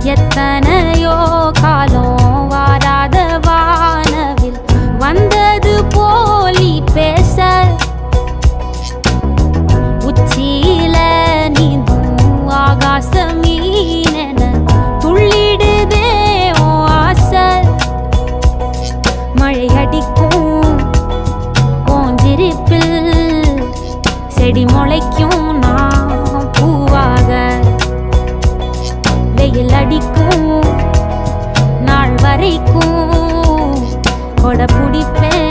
எத்தனையோ காலம் வாராத வானவில் வந்தது போலி பேச உச்சியில நீந்தும் ஆகாச மீனென துள்ளிடுதே ஓ ஆசை மழை அடிக்கும் ஓஞ்சிருப்பில் செடி முளைக்கும் நான் பூவாக வெயில் அடிக்கும் நாள் வரைக்கும் கொடை பிடிப்பேன்